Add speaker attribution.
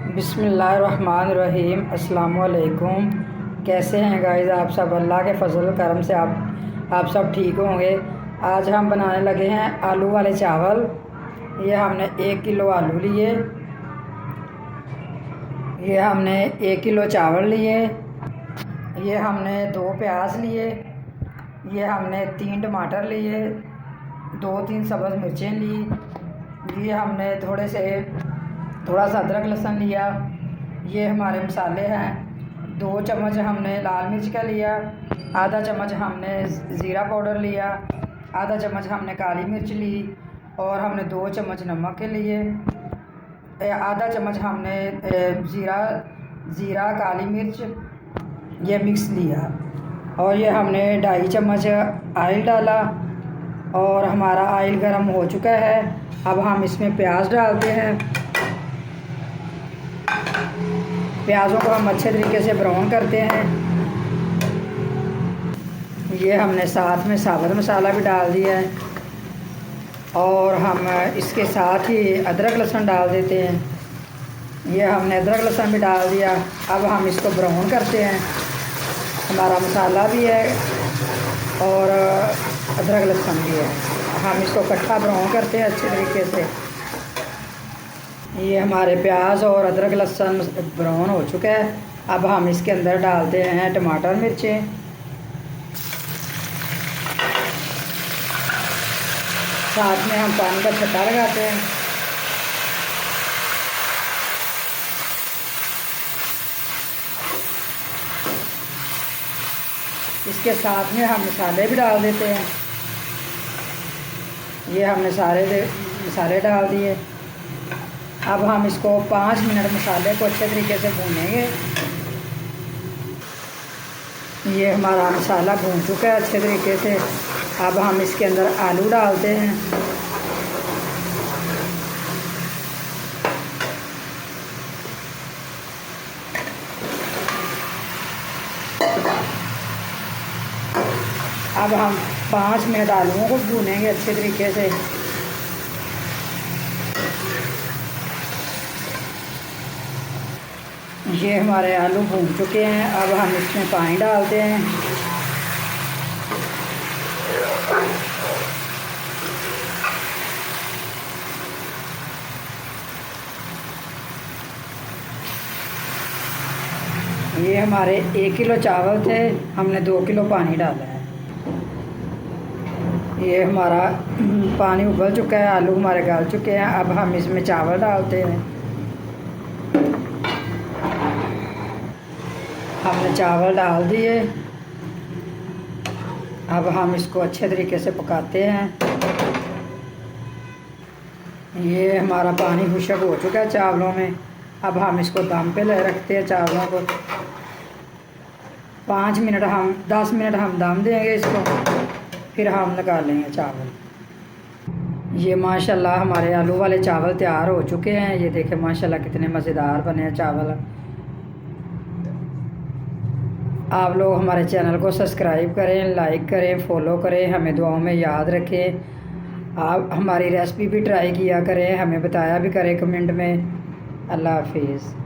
Speaker 1: बिस्मिल्लाहिर्रहमानिर्रहीम। अस्सलाम वालेकुम। कैसे हैं गाइस आप सब? अल्लाह के फजल करम से आप सब ठीक होंगे। आज हम बनाने लगे हैं आलू वाले चावल। ये हमने 1 किलो आलू लिए, ये हमने 1 किलो चावल लिए, ये हमने 2 प्याज लिए, ये हमने 3 टमाटर लिए, 2-3 सब्ज़ मिर्चें ली, ये हमने थोड़ा सा अदरक लहसुन लिया। ये हमारे मसाले हैं। 2 चम्मच हमने लाल मिर्च का लिया, आधा चम्मच हमने ज़ीरा पाउडर लिया, आधा चम्मच हमने काली मिर्च ली और हमने 2 चम्मच नमक के लिए, आधा चम्मच हमने ज़ीरा काली मिर्च ये मिक्स लिया और ये हमने 2.5 चम्मच ऑयल डाला और हमारा ऑयल गर्म हो चुका है। अब हम इसमें प्याज डालते हैं। प्याज़ों को हम अच्छे तरीके से ब्राउन करते हैं। ये हमने साथ में साबुत मसाला भी डाल दिया है और हम इसके साथ ही अदरक लहसुन डाल देते हैं। ये हमने अदरक लहसुन भी डाल दिया। अब हम इसको ब्राउन करते हैं। हमारा मसाला भी है और अदरक लहसुन भी है। हम इसको इकट्ठा ब्राउन करते हैं अच्छे तरीके से। ये हमारे प्याज और अदरक लहसुन ब्राउन हो चुका है। अब हम इसके अंदर डालते हैं टमाटर मिर्चें। साथ में हम पानी का छट्टा लगाते हैं। इसके साथ में हम मसाले भी डाल देते हैं। ये हमने सारे मसाले डाल दिए। अब हम इसको 5 मिनट मसाले को अच्छे तरीके से भूनेंगे। ये हमारा मसाला भून चुका है अच्छे तरीके से। अब हम इसके अंदर आलू डालते हैं। अब हम 5 मिनट आलूओं को भूनेंगे अच्छे तरीके से। ये हमारे आलू भून चुके हैं। अब हम इसमें पानी डालते हैं। ये हमारे 1 किलो चावल थे, हमने 2 किलो पानी डाला है। ये हमारा पानी उबल चुका है, आलू हमारे गल चुके हैं। अब हम इसमें चावल डालते हैं। हमने चावल डाल दिए। अब हम इसको अच्छे तरीके से पकाते हैं। ये हमारा पानी खुश्क हो चुका है चावलों में। अब हम इसको दम पे ले रखते हैं चावलों को। 10 मिनट हम दम देंगे इसको, फिर हम निकालेंगे चावल। ये माशाल्लाह हमारे आलू वाले चावल तैयार हो चुके हैं। ये देखें माशाल्लाह कितने मज़ेदार बने हैं चावल। आप लोग हमारे चैनल को सब्सक्राइब करें, लाइक करें, फॉलो करें, हमें दुआओं में याद रखें। आप हमारी रेसिपी भी ट्राई किया करें, हमें बताया भी करें कमेंट में। अल्लाह हाफिज़।